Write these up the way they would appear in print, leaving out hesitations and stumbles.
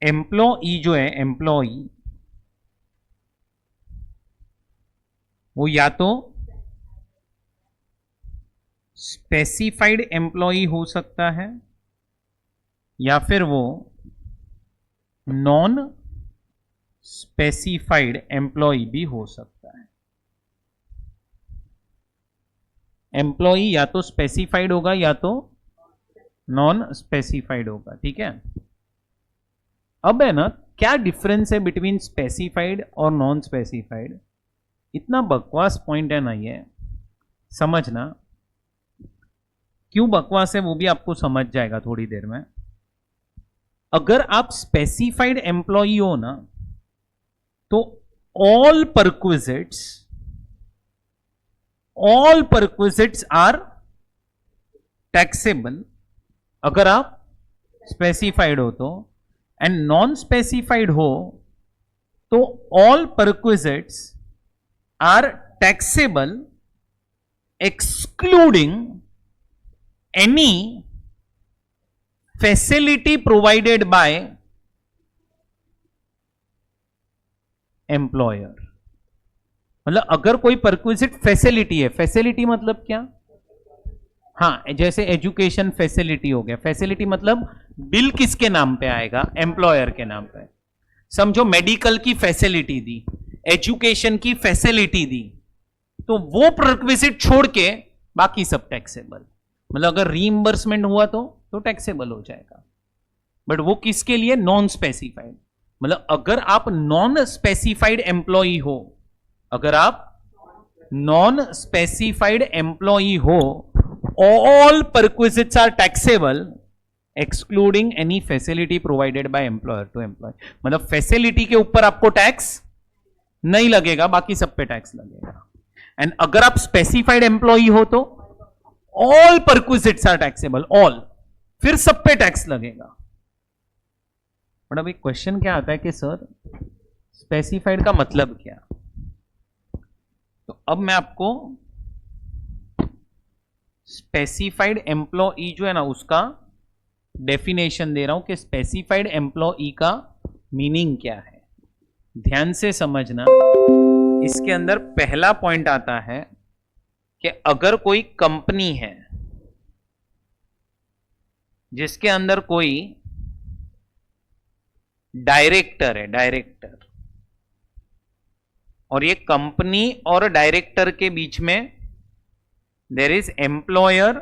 Employee जो है, employee वो या तो स्पेसिफाइड एम्प्लॉई हो सकता है या फिर वो नॉन स्पेसिफाइड एम्प्लॉई भी हो सकता है। एम्प्लॉई या तो स्पेसिफाइड होगा या तो नॉन स्पेसिफाइड होगा, ठीक है। अब है ना, क्या डिफरेंस है बिटवीन स्पेसिफाइड और नॉन स्पेसिफाइड? इतना बकवास पॉइंट है ना ये, समझना। क्यों बकवास है वो भी आपको समझ जाएगा थोड़ी देर में। अगर आप स्पेसिफाइड एम्प्लॉई हो ना, तो ऑल परक्विजिट्स आर टैक्सेबल अगर आप स्पेसिफाइड हो तो, एंड नॉन स्पेसिफाइड हो तो all perquisites are taxable excluding any facility provided by employer. मतलब अगर कोई परक्विजिट फैसिलिटी है, फैसिलिटी मतलब क्या? हाँ, जैसे एजुकेशन फैसिलिटी हो गया। फैसिलिटी मतलब बिल किसके नाम पे आएगा? एम्प्लॉयर के नाम पे। समझो मेडिकल की फैसिलिटी दी, एजुकेशन की फैसिलिटी दी, तो वो परक्विजिट छोड़ के बाकी सब टैक्सेबल। मतलब अगर रीइंबर्समेंट हुआ तो टैक्सेबल हो जाएगा, बट वो किसके लिए? Non specified. मतलब अगर आप नॉन स्पेसिफाइड एम्प्लॉई हो, अगर आप नॉन स्पेसिफाइड एम्प्लॉई हो, all perquisites are taxable excluding any facility provided by employer to employee. मतलब फैसिलिटी के ऊपर आपको टैक्स नहीं लगेगा, बाकी सब पे टैक्स लगेगा। एंड अगर आप स्पेसिफाइड एम्प्लॉई हो तो all perquisites are taxable, all, फिर सब पे टैक्स लगेगा। बट अब एक क्वेश्चन क्या आता है कि सर स्पेसिफाइड का मतलब क्या? तो अब मैं आपको स्पेसिफाइड एम्प्लॉई जो है ना उसका डेफिनेशन दे रहा हूं कि स्पेसिफाइड एम्प्लॉई का मीनिंग क्या है। ध्यान से समझना। इसके अंदर पहला पॉइंट आता है कि अगर कोई कंपनी है जिसके अंदर कोई डायरेक्टर है, डायरेक्टर, और ये कंपनी और डायरेक्टर के बीच में there is employer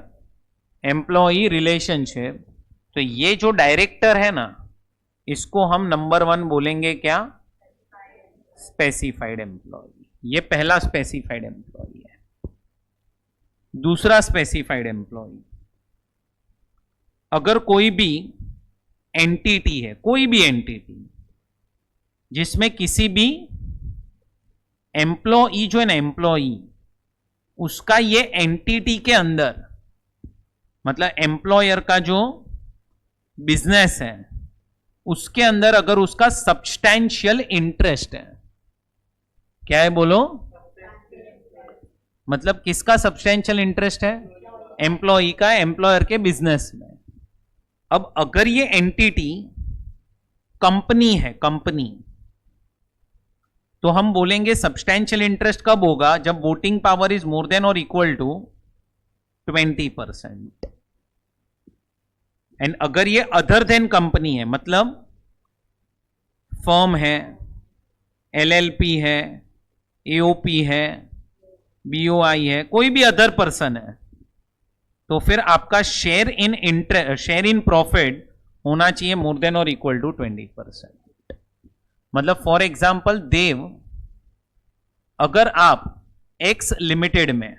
employee relationship, तो ये जो डायरेक्टर है ना, इसको हम नंबर 1 बोलेंगे क्या? Specified employee. ये पहला स्पेसिफाइड एम्प्लॉई है। दूसरा स्पेसिफाइड एम्प्लॉई, अगर कोई भी एंटिटी है, कोई भी एंटिटी जिसमें किसी भी एम्प्लॉई जो है ना, एम्प्लॉई, उसका ये एंटिटी के अंदर, मतलब एम्प्लॉयर का जो बिजनेस है उसके अंदर अगर उसका सब्सटैंशियल इंटरेस्ट है। क्या है बोलो? मतलब किसका सब्सटैंशियल इंटरेस्ट है? एम्प्लॉई का, एम्प्लॉयर के बिजनेस में। अब अगर ये एंटिटी कंपनी है, कंपनी, तो हम बोलेंगे सब्सटैंशियल इंटरेस्ट कब होगा? जब voting power is more than और इक्वल टू 20%। एंड अगर ये अदर देन कंपनी है, मतलब फर्म है, एलएलपी है, एओपी है, बीओआई है, कोई भी अदर पर्सन है, तो फिर आपका शेयर इन प्रॉफिट होना चाहिए मोर देन और इक्वल टू 20%। मतलब फॉर एग्जाम्पल देव, अगर आप एक्स लिमिटेड में,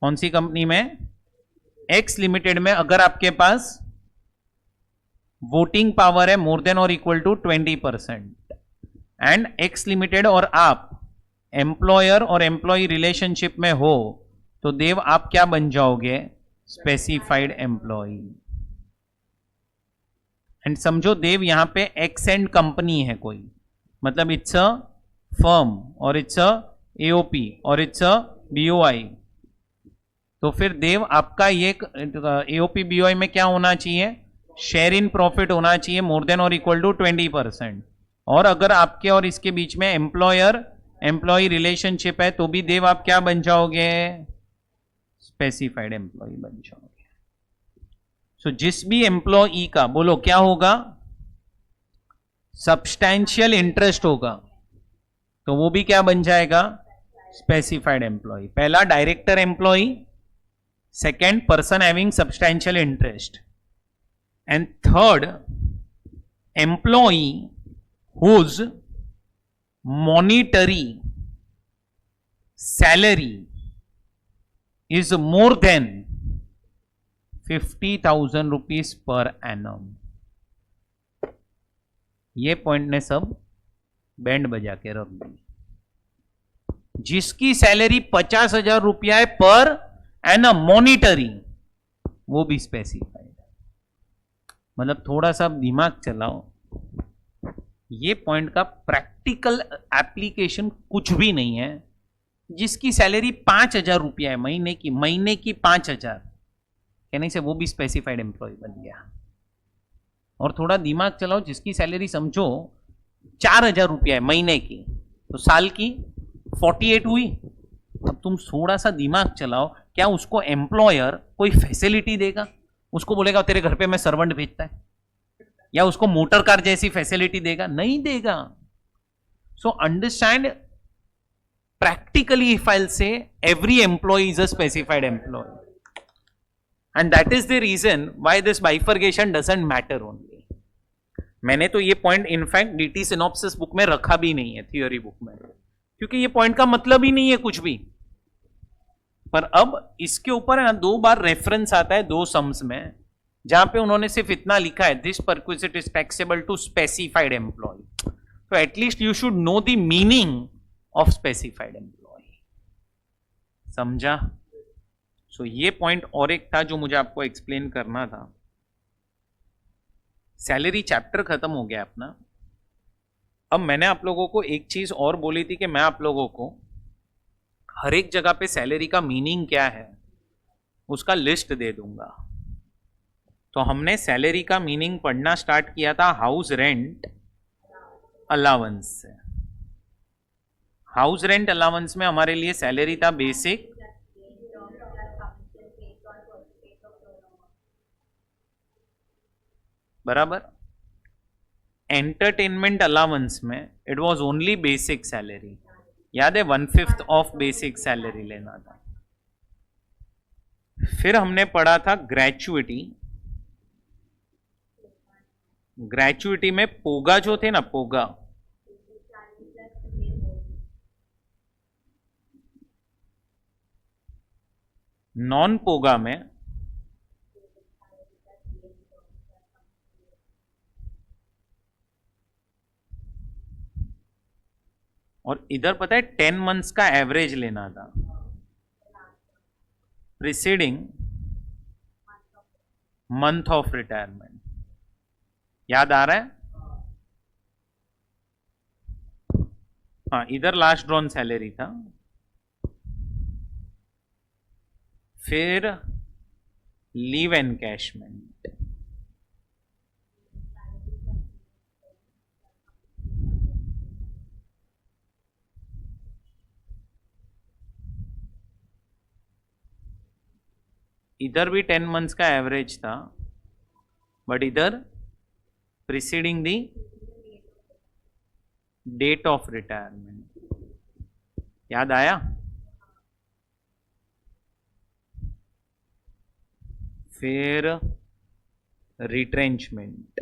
कौन सी कंपनी में? एक्स लिमिटेड में, अगर आपके पास वोटिंग पावर है मोर देन और equal to 20%, and X limited और आप एम्प्लॉयर और एम्प्लॉय रिलेशनशिप में हो, तो देव आप क्या बन जाओगे? Specified employee. एंड समझो देव यहां पे एक्स एंड कंपनी है कोई, मतलब इट्स अ फर्म और इट्स अ एओपी और इट्स अ बीओआई, तो फिर देव आपका ये एओपी बीओआई में क्या होना चाहिए? शेयर इन प्रॉफिट होना चाहिए मोर देन और इक्वल टू 20%। और अगर आपके और इसके बीच में एम्प्लॉयर एम्प्लॉय रिलेशनशिप है तो भी देव आप क्या बन जाओगे, स्पेसिफाइड एम्प्लॉय बन जाओगे। सो जिस भी एम्प्लॉई का बोलो क्या होगा, सब्सटैंशियल इंटरेस्ट होगा, तो वो भी क्या बन जाएगा, स्पेसिफाइड एम्प्लॉय। पहला director employee, second person having substantial interest, and third employee whose monetary salary is more than 50,000 rupees per annum। ये पॉइंट ने सब बैंड बजा के रख दी। जिसकी सैलरी 50,000 रुपया है पर एनम मॉनिटरी, वो भी स्पेसिफाइड। मतलब थोड़ा सा दिमाग चलाओ, ये पॉइंट का प्रैक्टिकल एप्लीकेशन कुछ भी नहीं है। जिसकी सैलरी 5,000 रुपया है महीने की 5,000, कहने से वो भी स्पेसिफाइड एम्प्लॉय बन गया। और थोड़ा दिमाग चलाओ, जिसकी सैलरी समझो 4,000 रुपया है महीने की, तो साल की 48 हुई। अब तुम थोड़ा सा दिमाग चलाओ, क्या उसको एम्प्लॉयर कोई फैसिलिटी देगा? उसको बोलेगा तेरे घर पे मैं सर्वेंट भेजता है, या उसको मोटर कार जैसी फैसिलिटी देगा? नहीं देगा। So understand practically, if I say every employee is a specified employee, and that is the reason why this bifurcation doesn't matter only. मैंने तो ये point in fact DT synopsis book में रखा भी नहीं है, थियोरी बुक में, क्योंकि ये पॉइंट का मतलब ही नहीं है कुछ भी। पर अब इसके ऊपर है ना 2 बार रेफरेंस आता है 2 सम्स में, जहां पे उन्होंने सिर्फ इतना लिखा है, this perquisite is taxable to specified employee. तो at least you should know the meaning of specified employee. समझा? सो ये पॉइंट और एक था जो मुझे आपको एक्सप्लेन करना था। सैलरी चैप्टर खत्म हो गया अपना। अब मैंने आप लोगों को एक चीज और बोली थी कि मैं आप लोगों को हर एक जगह पे सैलरी का मीनिंग क्या है उसका लिस्ट दे दूंगा। तो हमने सैलरी का मीनिंग पढ़ना स्टार्ट किया था हाउस रेंट अलाउंस से। हाउस रेंट अलाउंस में हमारे लिए सैलरी था बेसिक, बराबर। एंटरटेनमेंट अलाउंस में it was only basic salary, याद है 1/5 ऑफ बेसिक सैलरी लेना था। फिर हमने पढ़ा था ग्रेचुइटी। ग्रेचुइटी में पोगा जो थे ना, पोगा, नॉन पोगा में और इधर पता है 10 मंथ्स का एवरेज लेना था, प्रिसीडिंग मंथ ऑफ रिटायरमेंट। याद आ रहा है? हाँ, इधर लास्ट ड्रॉन सैलरी था। फिर लीव एनकैशमेंट, इधर भी 10 मंथ्स का एवरेज था, बट इधर preceding the date of retirement. याद आया? फिर retrenchment,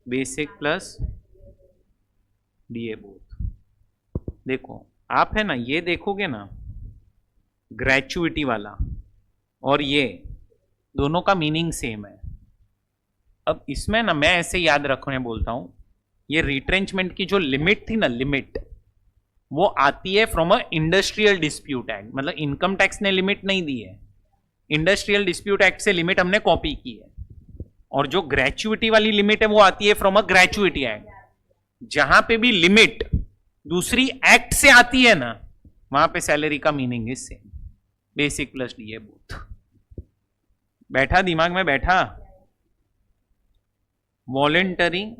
basic plus DA both. देखो आप है ना, ये देखोगे ना ग्रेचुइटी वाला और ये दोनों का मीनिंग सेम है। अब इसमें ना मैं ऐसे याद रखने बोलता हूं, ये रिट्रेंचमेंट की जो लिमिट थी ना, लिमिट वो आती है from a industrial dispute act. मतलब इनकम टैक्स ने लिमिट नहीं दी है, इंडस्ट्रियल डिस्प्यूट एक्ट से लिमिट हमने कॉपी की है। और जो ग्रेचुइटी वाली लिमिट है वो आती है फ्रॉम अ ग्रेचुइटी एक्ट। जहां पे भी लिमिट दूसरी एक्ट से आती है ना, वहां पे सैलरी का meaning is same, basic plus DA both. बैठा, दिमाग में बैठा। Voluntary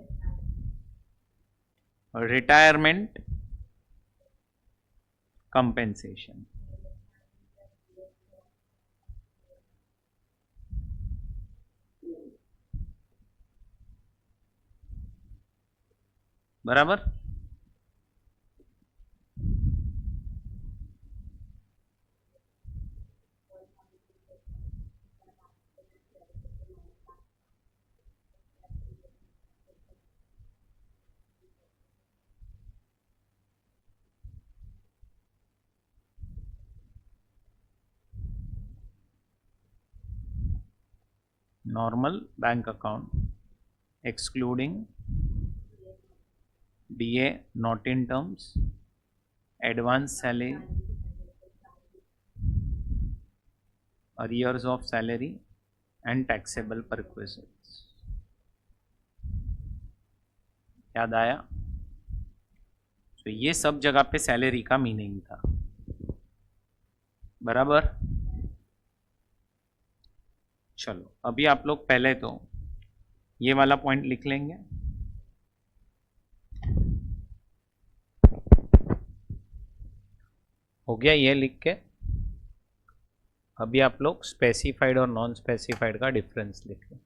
retirement compensation. बराबर। Normal bank account excluding DA not in terms, advance salary, arrears of salary and taxable perquisites। याद आया? तो ये सब जगह पे सैलरी का मीनिंग था। बराबर। चलो अभी आप लोग पहले तो ये वाला पॉइंट लिख लेंगे। हो गया ये लिख के। अभी आप लोग स्पेसिफाइड और नॉन स्पेसिफाइड का डिफरेंस लिख लें।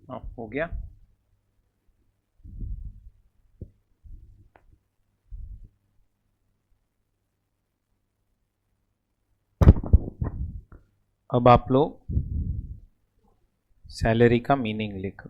ऑफ हो गया। अब आप लोग सैलरी का मीनिंग लिखो।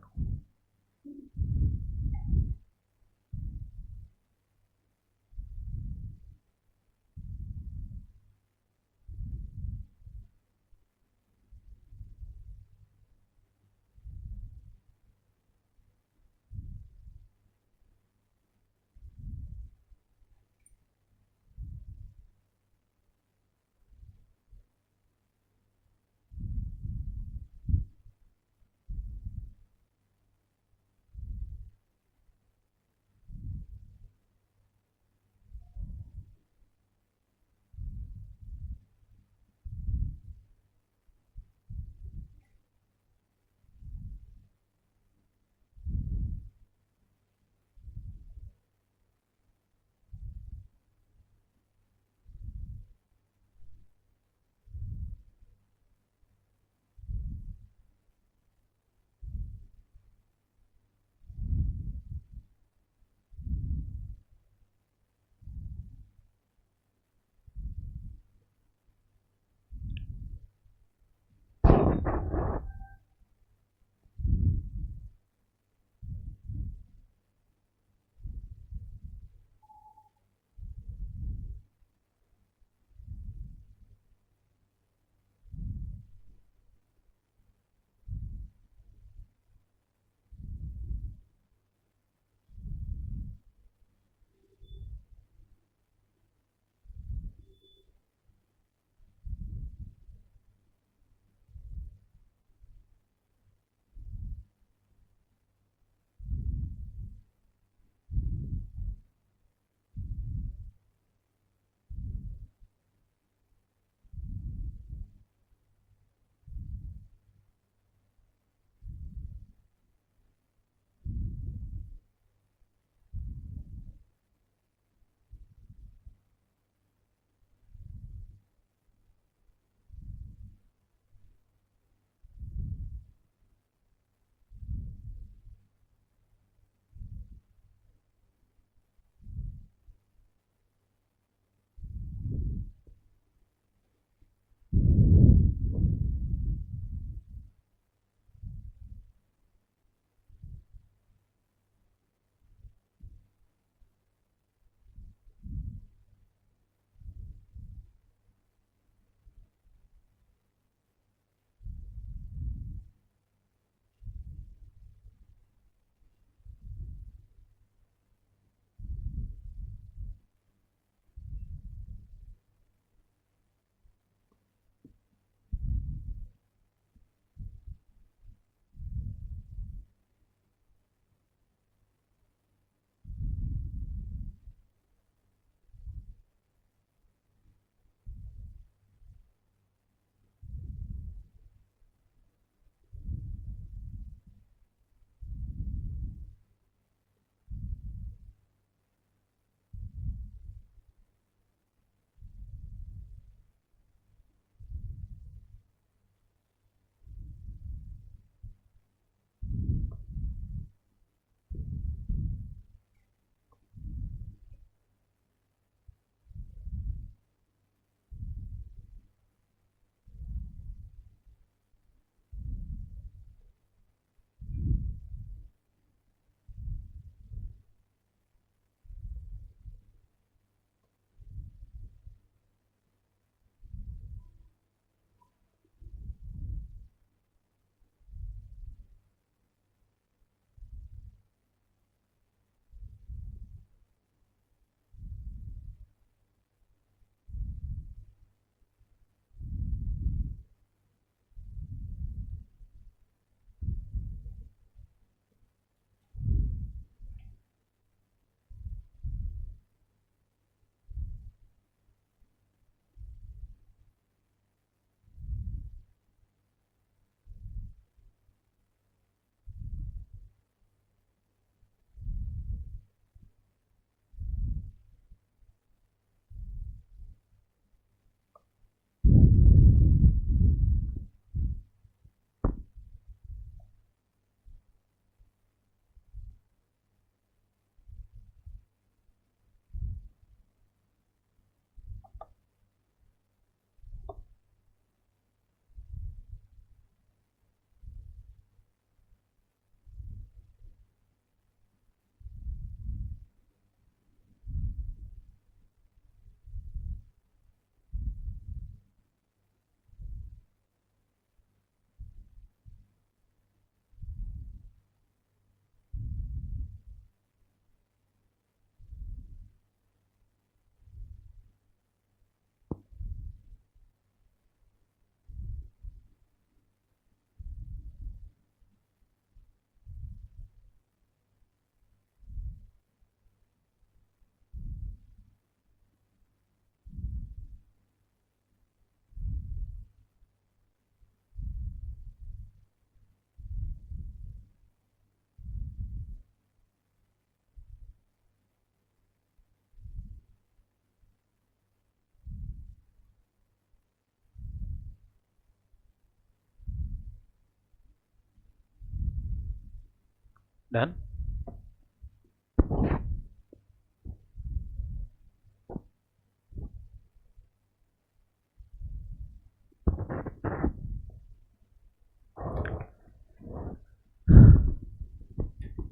डन।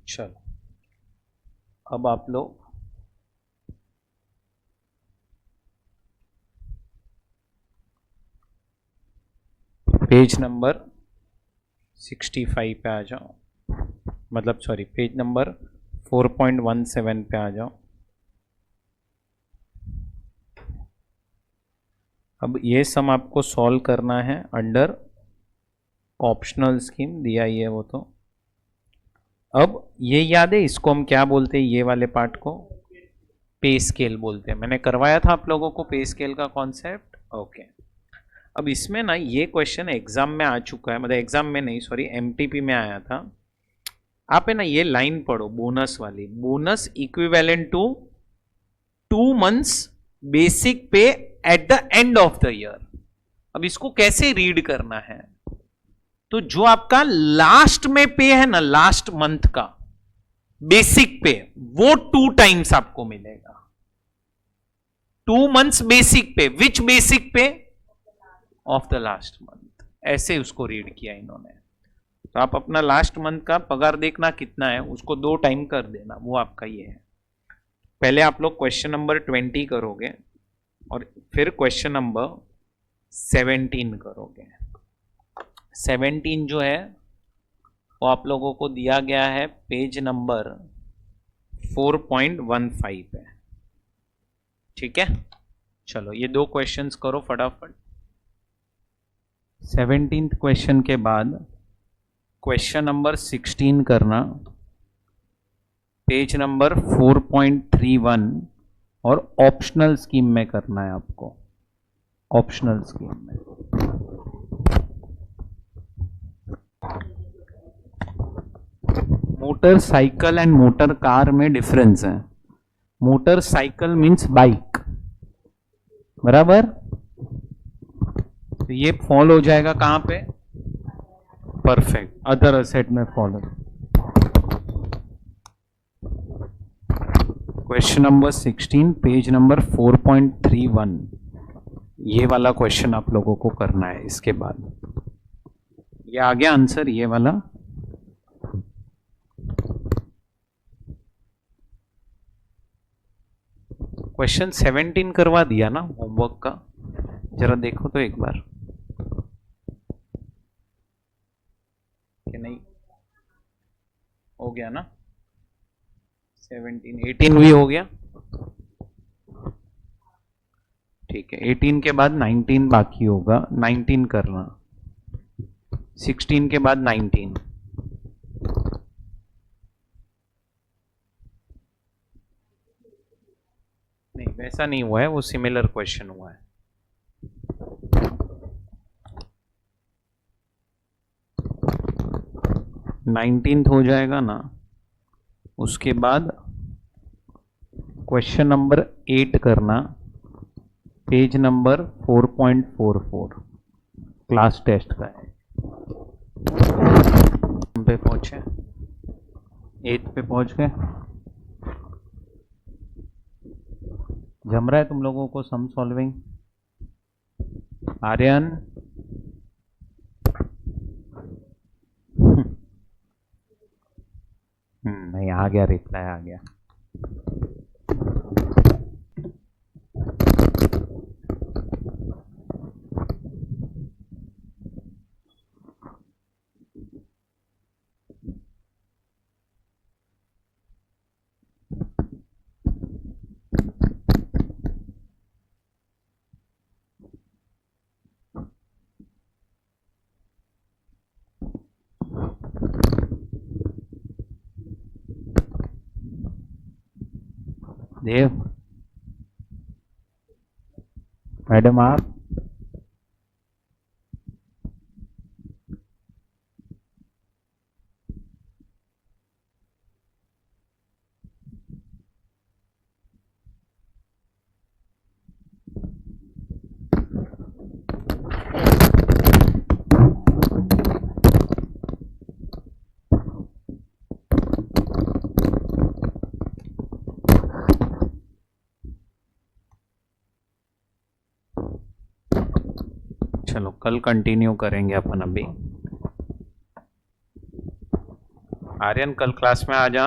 चलो अब आप लोग पेज नंबर 65 पे आ जाओ, मतलब सॉरी पेज नंबर 4.17 पे आ जाओ। अब ये सम आपको सॉल्व करना है अंडर ऑप्शनल स्कीम, दिया ही है वो तो। अब ये याद है इसको हम क्या बोलते हैं, ये वाले पार्ट को पे स्केल बोलते हैं। मैंने करवाया था आप लोगों को पे स्केल का कॉन्सेप्ट। ओके, अब इसमें ना ये क्वेश्चन एग्जाम में आ चुका है, मतलब एग्जाम में नहीं सॉरी एमटीपी में आया था। आप है ना ये लाइन पढ़ो बोनस वाली, bonus equivalent to 2 months basic pay at the end of the year. अब इसको कैसे रीड करना है, तो जो आपका लास्ट में पे है ना, लास्ट मंथ का बेसिक पे, वो 2 times आपको मिलेगा। 2 months बेसिक पे, विच बेसिक पे, ऑफ द लास्ट मंथ, ऐसे उसको रीड किया इन्होंने। तो आप अपना लास्ट मंथ का पगार देखना कितना है, उसको 2 टाइम कर देना, वो आपका ये है। पहले आप लोग क्वेश्चन नंबर 20 करोगे और फिर क्वेश्चन नंबर 17 करोगे। 17 जो है वो आप लोगों को दिया गया है पेज नंबर 4.15 पे, ठीक है। चलो ये 2 क्वेश्चंस करो फटाफट। 17th क्वेश्चन के बाद क्वेश्चन नंबर 16 करना, पेज नंबर 4.31 और ऑप्शनल स्कीम में करना है आपको, ऑप्शनल स्कीम में। Motor cycle and motor car में डिफरेंस है। मोटर साइकिल मीन्स बाइक, बराबर। तो ये फॉल हो जाएगा कहां पे, परफेक्ट, अदर असेट में follow. Question number 16 page number 4.31, ये वाला क्वेश्चन आप लोगों को करना है। इसके बाद ये आ गया आंसर, ये वाला। क्वेश्चन 17 करवा दिया ना होमवर्क का, जरा देखो तो एक बार कि नहीं हो गया ना। 17 18 भी हो गया, ठीक है। 18 के बाद 19 बाकी होगा, 19 करना। 16 के बाद 19, नहीं वैसा नहीं हुआ है, वो सिमिलर क्वेश्चन हुआ है। नाइनटीन्थ हो जाएगा ना, उसके बाद क्वेश्चन नंबर 8 करना, पेज नंबर 4.44, क्लास टेस्ट का है। पे पहुंचे, 8 पे पहुंच गए। जम रहा है तुम लोगों को सम सॉल्विंग? आर्यन नहीं, आ गया रिप्लाई, आ गया। देव मैडम आप चलो कल कंटिन्यू करेंगे अपन। अभी आर्यन कल क्लास में आ जा।